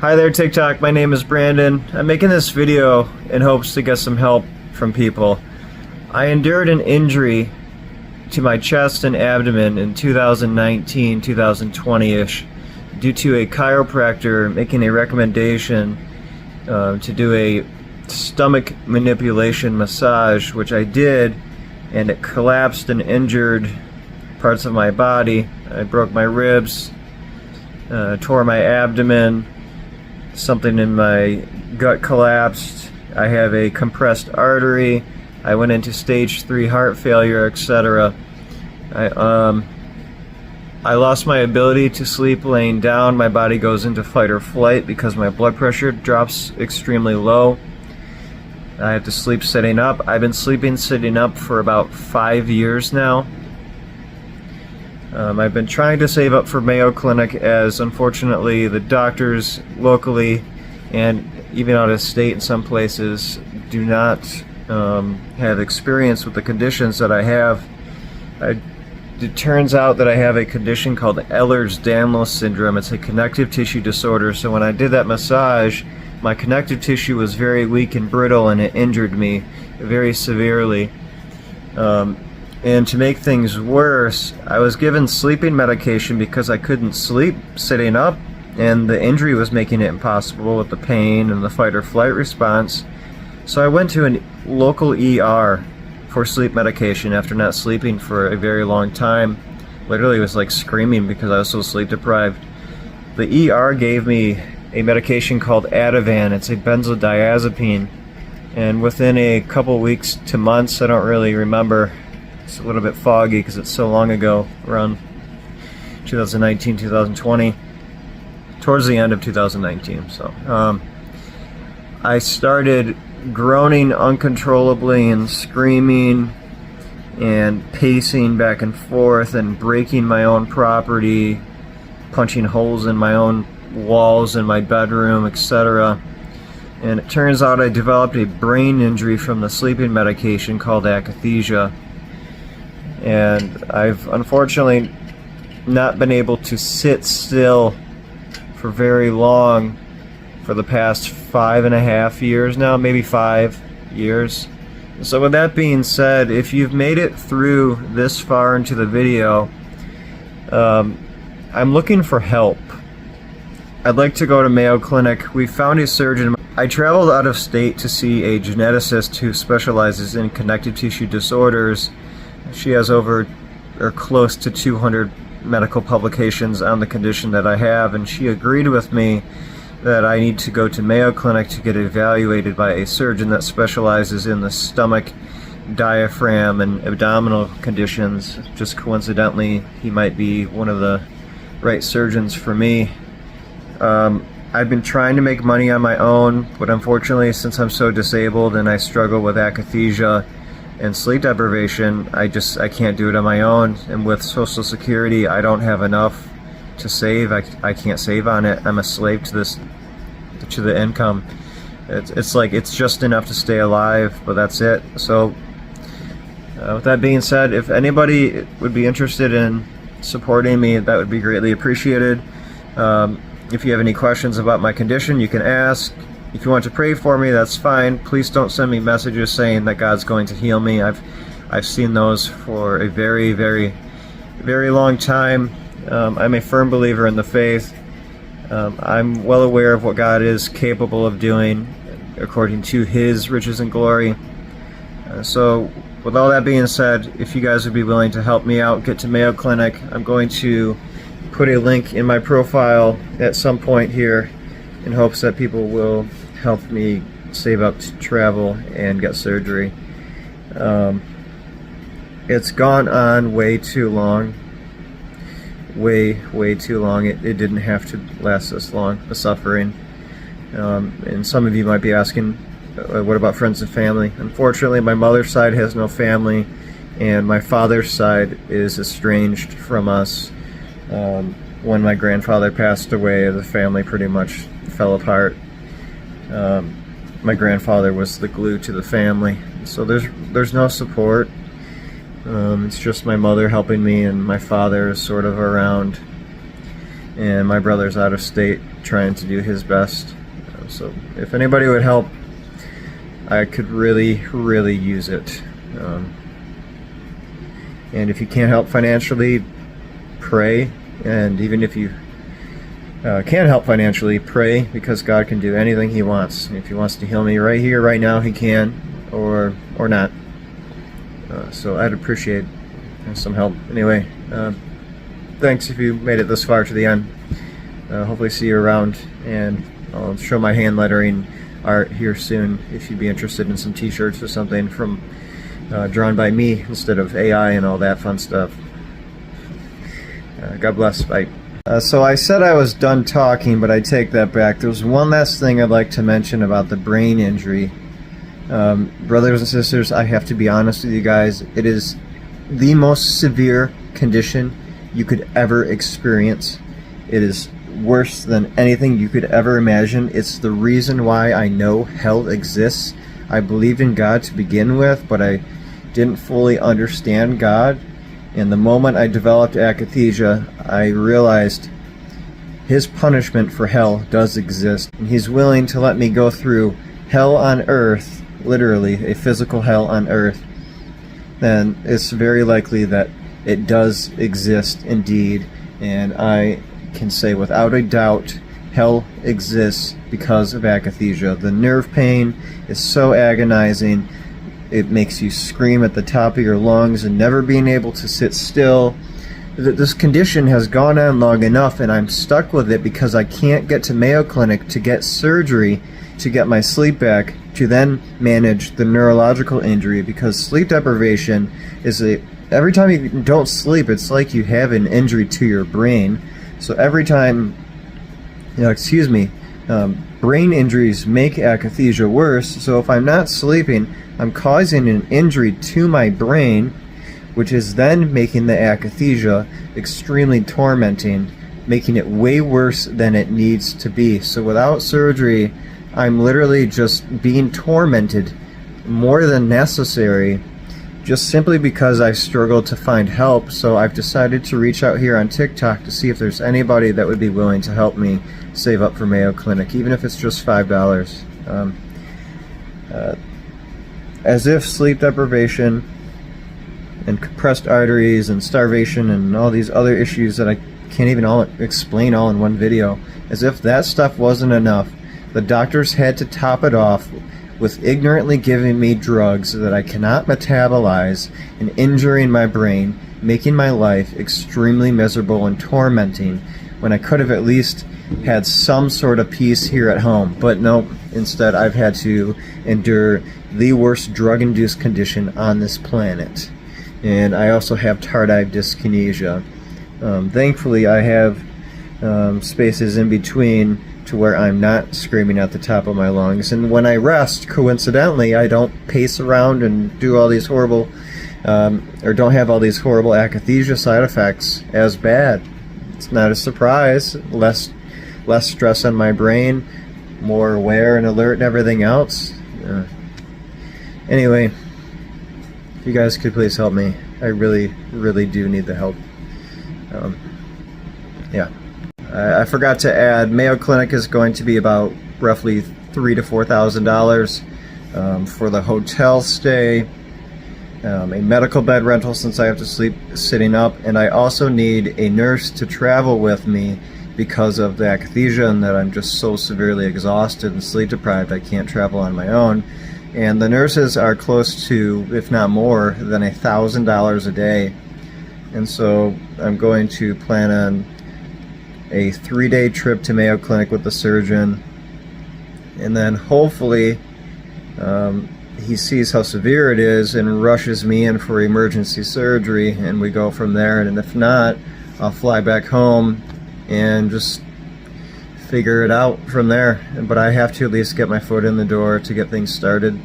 Hi there TikTok, my name is Brandon. I'm making this video in hopes to get some help from people. I endured an injury to my chest and abdomen in 2019, 2020-ish due to a chiropractor making a recommendation to do a stomach manipulation massage, which I did, and it collapsed and injured parts of my body. I broke my ribs, tore my abdomen, something in my gut collapsed, I have a compressed artery, I went into stage 3 heart failure, etc. I lost my ability to sleep laying down. My body goes into fight or flight because my blood pressure drops extremely low. I have to sleep sitting up. I've been sleeping sitting up for about 5 years now. I've been trying to save up for Mayo Clinic, as unfortunately the doctors locally and even out of state in some places do not have experience with the conditions that I have. It turns out that I have a condition called Ehlers-Danlos syndrome. It's a connective tissue disorder. So when I did that massage, my connective tissue was very weak and brittle, and it injured me very severely. And to make things worse, I was given sleeping medication because I couldn't sleep sitting up, and the injury was making it impossible with the pain and the fight or flight response. So I went to a local ER for sleep medication after not sleeping for a very long time. Literally was like screaming because I was so sleep deprived. The ER gave me a medication called Ativan. It's a benzodiazepine, and within a couple weeks to months, I don't really remember, it's a little bit foggy because it's so long ago, around 2019, 2020, towards the end of 2019. So I started groaning uncontrollably and screaming and pacing back and forth and breaking my own property, punching holes in my own walls in my bedroom, etc. And it turns out I developed a brain injury from the sleeping medication called akathisia. And I've unfortunately not been able to sit still for very long for the past 5.5 years now, maybe 5 years. So with that being said, if you've made it through this far into the video, I'm looking for help. I'd like to go to Mayo Clinic. We found a surgeon. I traveled out of state to see a geneticist who specializes in connective tissue disorders. She has over or close to 200 medical publications on the condition that I have, and she agreed with me that I need to go to Mayo Clinic to get evaluated by a surgeon that specializes in the stomach, diaphragm, and abdominal conditions. Just coincidentally, he might be one of the right surgeons for me. I've been trying to make money on my own, but unfortunately, since I'm so disabled and I struggle with akathisia and sleep deprivation, I can't do it on my own. And with Social Security, I don't have enough to save. I can't save on it. I'm a slave to the income. It's like it's just enough to stay alive, but that's it. So with that being said, if anybody would be interested in supporting me, that would be greatly appreciated. If you have any questions about my condition, you can ask. If you want to pray for me, that's fine. Please don't send me messages saying that God's going to heal me. I've seen those for a very, very, very long time. I'm a firm believer in the faith. I'm well aware of what God is capable of doing according to His riches and glory. So with all that being said, if you guys would be willing to help me out, get to Mayo Clinic, I'm going to put a link in my profile at some point here in hopes that people will help me save up to travel and get surgery. It's gone on way too long. Way too long. It didn't have to last this long, the suffering. And some of you might be asking, what about friends and family? Unfortunately, my mother's side has no family, and my father's side is estranged from us. When my grandfather passed away, the family pretty much fell apart. My grandfather was the glue to the family, so there's no support. It's just my mother helping me, and my father is sort of around, and my brother's out of state. trying to do his best. So if anybody would help, I could really use it. And if you can't help financially, pray. And even if you can't help financially, pray, because God can do anything He wants. If He wants to heal me right here, right now, He can, or not. So I'd appreciate some help. Anyway, thanks if you made it this far to the end. Hopefully see you around, and I'll show my hand lettering art here soon if you'd be interested in some t-shirts or something from drawn by me instead of AI and all that fun stuff. God bless. Bye. So I said I was done talking, but I take that back. There's one last thing I'd like to mention about the brain injury. Brothers and sisters, I have to be honest with you guys. It is the most severe condition you could ever experience. It is worse than anything you could ever imagine. It's the reason why I know hell exists. I believed in God to begin with, but I didn't fully understand God. And the moment I developed akathisia, I realized His punishment for hell does exist. And He's willing to let me go through hell on earth, literally a physical hell on earth. Then it's very likely that it does exist indeed. And I can say without a doubt, hell exists because of akathisia. The nerve pain is so agonizing. It makes you scream at the top of your lungs and never being able to sit still. This condition has gone on long enough, and I'm stuck with it because I can't get to Mayo Clinic to get surgery to get my sleep back, to then manage the neurological injury, because sleep deprivation is every time you don't sleep, it's like you have an injury to your brain. So every time, brain injuries make akathisia worse. So if I'm not sleeping, I'm causing an injury to my brain, which is then making the akathisia extremely tormenting, making it way worse than it needs to be. So without surgery, I'm literally just being tormented more than necessary, just simply because I struggled to find help. So I've decided to reach out here on TikTok to see if there's anybody that would be willing to help me save up for Mayo Clinic, even if it's just $5. As if sleep deprivation and compressed arteries and starvation and all these other issues that I can't even explain all in one video, as if that stuff wasn't enough, the doctors had to top it off with ignorantly giving me drugs that I cannot metabolize and injuring my brain, making my life extremely miserable and tormenting, when I could have at least had some sort of peace here at home. But no, instead I've had to endure the worst drug-induced condition on this planet. And I also have tardive dyskinesia. Thankfully I have spaces in between to where I'm not screaming at the top of my lungs, and when I rest, coincidentally, I don't pace around and do all these horrible or don't have all these horrible akathisia side effects as bad. It's not a surprise. Less stress on my brain, more aware and alert and everything else. Anyway, if you guys could please help me, I really do need the help. Yeah. I forgot to add, Mayo Clinic is going to be about roughly $3,000 to $4,000 for the hotel stay, a medical bed rental since I have to sleep sitting up, and I also need a nurse to travel with me because of the akathisia and that I'm just so severely exhausted and sleep deprived I can't travel on my own. And the nurses are close to, if not more, than $1,000 a day. And so I'm going to plan on a 3-day trip to Mayo Clinic with the surgeon, and then hopefully he sees how severe it is and rushes me in for emergency surgery, and we go from there. And if not, I'll fly back home and just figure it out from there. But I have to at least get my foot in the door to get things started.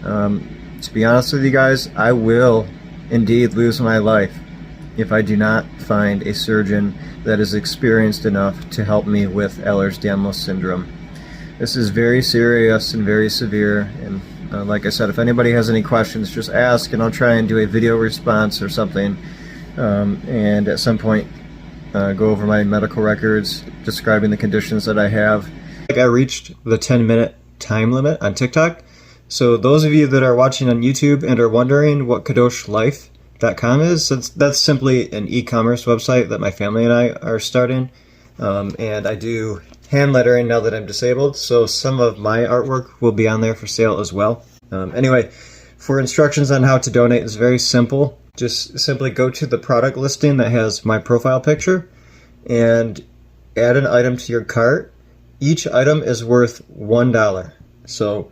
To be honest with you guys, I will indeed lose my life if I do not find a surgeon that is experienced enough to help me with Ehlers-Danlos syndrome. This is very serious and very severe, and like I said, if anybody has any questions, just ask and I'll try and do a video response or something, and at some point go over my medical records, describing the conditions that I have. I reached the 10-minute time limit on TikTok. So those of you that are watching on YouTube and are wondering what kadoshlife.com is, that's simply an e-commerce website that my family and I are starting. And I do hand lettering now that I'm disabled, so some of my artwork will be on there for sale as well. Anyway, for instructions on how to donate, it's very simple. Just simply go to the product listing that has my profile picture and add an item to your cart. Each item is worth $1. So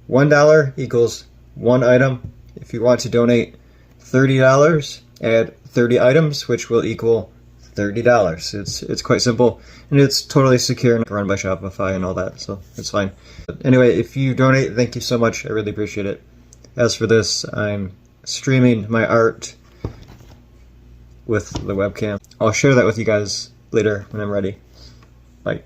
$1 equals one item. If you want to donate $30, add 30 items, which will equal $30. It's quite simple, and it's totally secure and run by Shopify and all that, so it's fine. But anyway, if you donate, thank you so much. I really appreciate it. As for this, I'm streaming my art with the webcam. I'll share that with you guys later when I'm ready. Bye.